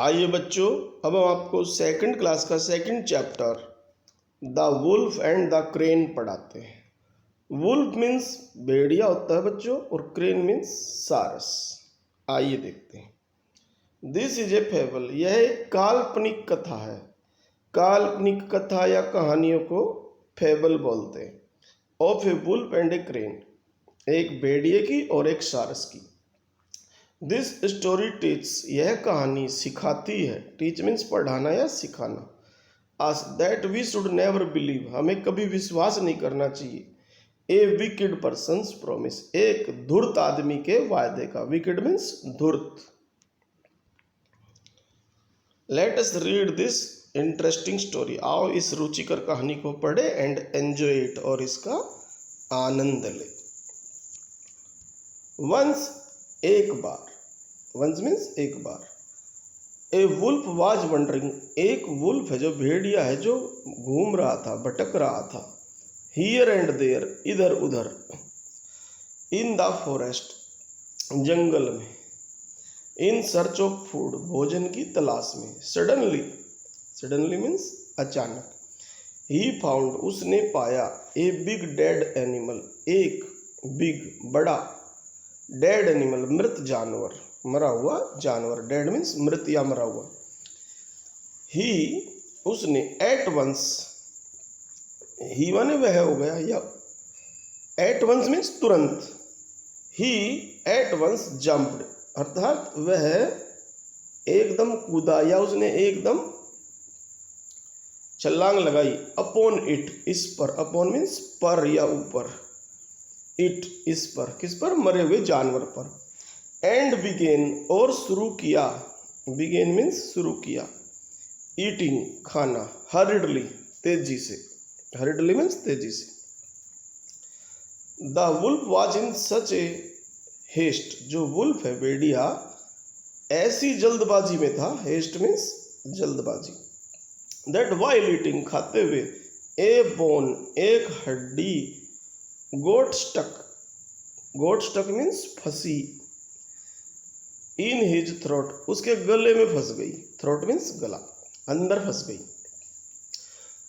आइए बच्चों, अब हम आपको सेकंड क्लास का second chapter the wolf and the crane पढ़ाते हैं। वुल्फ मीन्स भेड़िया होता है बच्चों, और क्रेन मीन्स सारस। आइए देखते हैं। दिस इज ए फेबल, यह एक काल्पनिक कथा है। काल्पनिक कथा या कहानियों को फेबल बोलते हैं। Of a wolf and a crane, एक भेड़िए की और एक सारस की। दिस स्टोरी टीच, यह कहानी सिखाती है। टीच मीन्स पढ़ाना या सिखाना। Us that we should never believe, हमें कभी विश्वास नहीं करना चाहिए। ए विकेड पर्सन्स प्रॉमिस, एक धूर्त आदमी के वायदे का। विकेड मीन्स धूर्त। Let us read this interesting story, आओ इस रुचिकर कहानी को पढ़े एंड एंजॉय इट, और इसका आनंद ले। वंस, एक बार। वंस मीन्स एक बार। ए वुल्फ वाज वंडरिंग, एक वुल्फ है जो भेड़िया है, जो घूम रहा था, भटक रहा था। हियर एंड देयर, इधर उधर। इन द फॉरेस्ट, जंगल में। इन सर्च ऑफ फूड, भोजन की तलाश में। सडनली, सडनली मीन्स अचानक। ही फाउंड, उसने पाया। ए बिग डेड एनिमल, एक बिग बड़ा, डेड एनिमल मृत जानवर, मरा हुआ जानवर। डेड मीन्स मृत या मरा हुआ। ही, उसने। एट वंस, ही माने वह हो गया, या एट वंस मीन्स तुरंत। ही एट वंस जंप्ड, अर्थात वह एकदम कूदा, या उसने एकदम छलांग लगाई। अपॉन इट, इस पर। अपॉन मीन्स पर या ऊपर। इट, इस पर। किस पर? मरे हुए जानवर पर। एंड बिगेन, और शुरू किया। बिगेन मीन्स शुरू किया। ईटिंग, खाना। हरिडली, तेजी से। हरिडली मीन्स तेजी से। The wolf was in such a haste, जो वुल्फ है भेड़िया ऐसी जल्दबाजी में था। हेस्ट मीन्स जल्दबाजी। दैट वाइल ईटिंग, खाते हुए। ए बोन, एक हड्डी। Got stuck, got stuck means फंसी। इन हिज थ्रोट, उसके गले में फंस गई। थ्रोट मीन्स गला, अंदर फंस गई।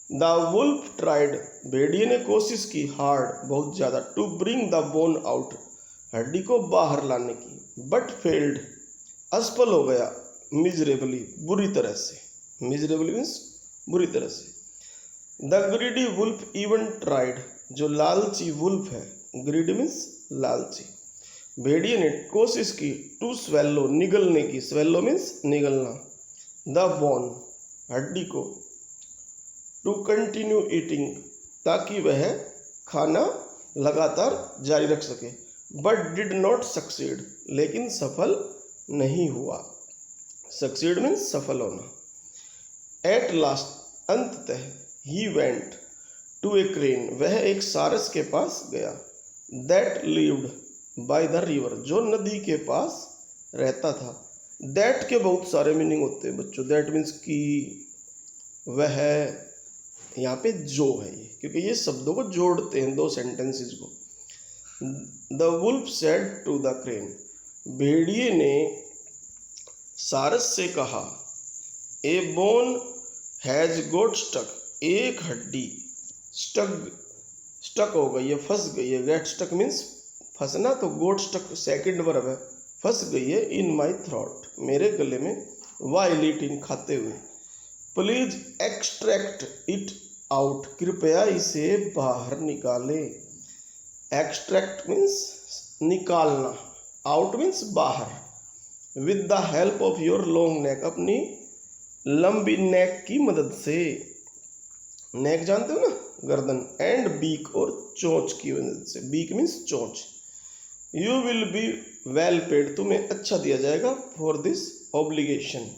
द वुल्फ ट्राइड, भेड़िए ने कोशिश की। हार्ड, बहुत ज्यादा। To bring the bone out, हड्डी को बाहर लाने की। बट फेल्ड, असफल हो गया। मिजरेबली, बुरी तरह से। मिजरेबली मीन्स बुरी तरह से। The greedy wolf even tried, जो लालची वुल्फ है। ग्रीडी मीन्स लालची। भेड़िए ने कोशिश की। टू स्वेलो, निगलने की। स्वेलो मीन्स निगलना। द बोन, हड्डी को। टू कंटिन्यू ईटिंग, ताकि वह खाना लगातार जारी रख सके। बट डिड नॉट सक्सीड, लेकिन सफल नहीं हुआ। सक्सीड मीन्स सफल होना। एट लास्ट, अंततः। He went to a crane, वह एक सारस के पास गया। That lived by the river, जो नदी के पास रहता था। दैट के बहुत सारे मीनिंग होते हैं बच्चों। दैट मीन्स की, वह, यहाँ पे जो है ये, क्योंकि ये शब्दों को जोड़ते हैं दो सेंटेंसेस को। The wolf said to the crane, भेड़िए ने सारस से कहा। A bone has got stuck, एक हड्डी स्टक हो गई है, फंस गई है। गेट स्टक मीन्स फंसना, तो गोट स्टक सेकंड वर्ब है। फंस गई है। इन माई थ्रोट, मेरे गले में। वाइल ईटिंग, खाते हुए। प्लीज एक्सट्रैक्ट इट आउट, कृपया इसे बाहर निकाले। एक्सट्रैक्ट मीन्स निकालना। आउट मीन्स बाहर। With the help of your long neck, अपनी लंबी नेक की मदद से। नेक जानते हो ना, गर्दन। एंड बीक, और चोंच की मदद से। बीक मीन्स चोंच। You will be well paid, तुम्हें अच्छा दिया जाएगा। फॉर दिस ऑब्लिगेशन,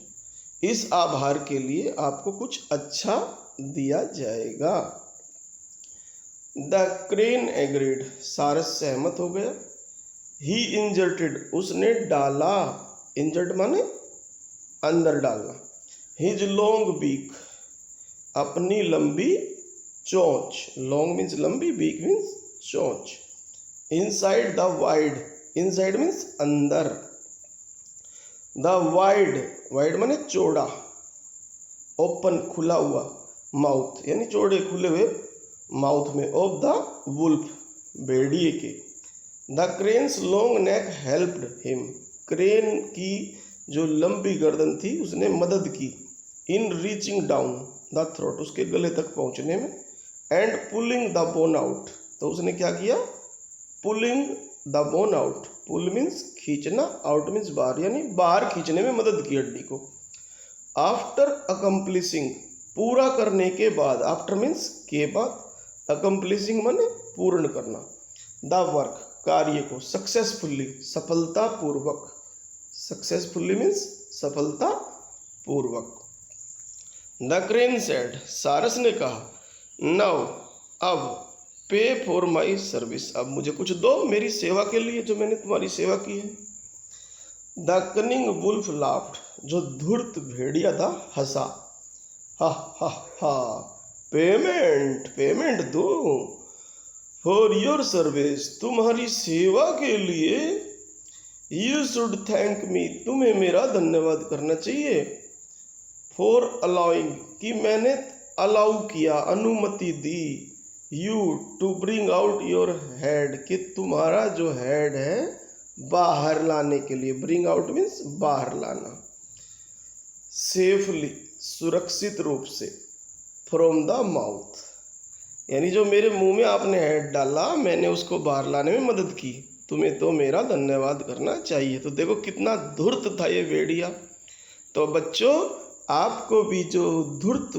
इस आभार के लिए आपको कुछ अच्छा दिया जाएगा। द क्रेन एग्रीड, सारस सहमत हो गया। ही इंजर्टेड, उसने डाला। इंजर्ट माने अंदर डालना। हिज लॉन्ग बीक, अपनी लंबी चोंच। लॉन्ग मीन्स लंबी, बीक मीन्स चोंच। Inside the wide, inside means अंदर। द वाइड, वाइड माने चौड़ा, ओपन खुला हुआ, माउथ यानी चौड़े खुले हुए माउथ में, ऑफ द वुल्फ भेड़िए के। The crane's long neck helped him, crane की जो लंबी गर्दन थी उसने मदद की, in reaching down the throat, उसके गले तक पहुंचने में, and pulling the bone out, तो उसने क्या किया, pulling the bone out, pull means खींचना, आउट मीन्स बाहर, यानी बाहर खींचने में मदद की हड्डी को। आफ्टर अकम्प्लिशिंग, पूरा करने के बाद, आफ्टर मीन्स के बाद, अकम्प्लिशिंग माने पूर्ण करना, द वर्क कार्य को, सक्सेसफुली सफलतापूर्वक, सक्सेसफुली मीन्स सफलतापूर्वक। द क्रेन सेड, सारस ने कहा, नाउ अब, पे फॉर माई सर्विस, अब मुझे कुछ दो मेरी सेवा के लिए, जो मैंने तुम्हारी सेवा की है। द कनिंग वुल्फ लाफ्ड, जो धूर्त भेड़िया था हंसा, हा हा हा, पेमेंट, पेमेंट दो, फॉर योर सर्विस, तुम्हारी सेवा के लिए, यू शुड थैंक मी, तुम्हें मेरा धन्यवाद करना चाहिए, फॉर अलाउइंग, कि मैंने अलाउ किया, अनुमति दी, you to bring out your head, कि तुम्हारा जो हेड है बाहर लाने के लिए, ब्रिंग आउट मीन्स बाहर लाना, सेफली सुरक्षित रूप से, फ्रॉम द माउथ, यानी जो मेरे मुंह में आपने हेड डाला मैंने उसको बाहर लाने में मदद की, तुम्हें तो मेरा धन्यवाद करना चाहिए। तो देखो कितना धूर्त था ये भेड़िया। तो बच्चों आपको भी जो धूर्त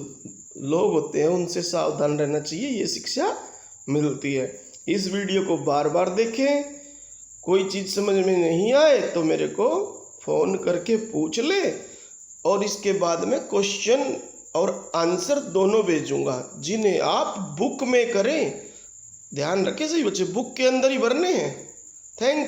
लोग होते हैं उनसे सावधान रहना चाहिए, ये शिक्षा मिलती है। इस वीडियो को बार बार देखें, कोई चीज़ समझ में नहीं आए तो मेरे को फ़ोन करके पूछ ले, और इसके बाद में क्वेश्चन और आंसर दोनों भेजूंगा, जिन्हें आप बुक में करें। ध्यान रखें सही बच्चे, बुक के अंदर ही भरने हैं। थैंक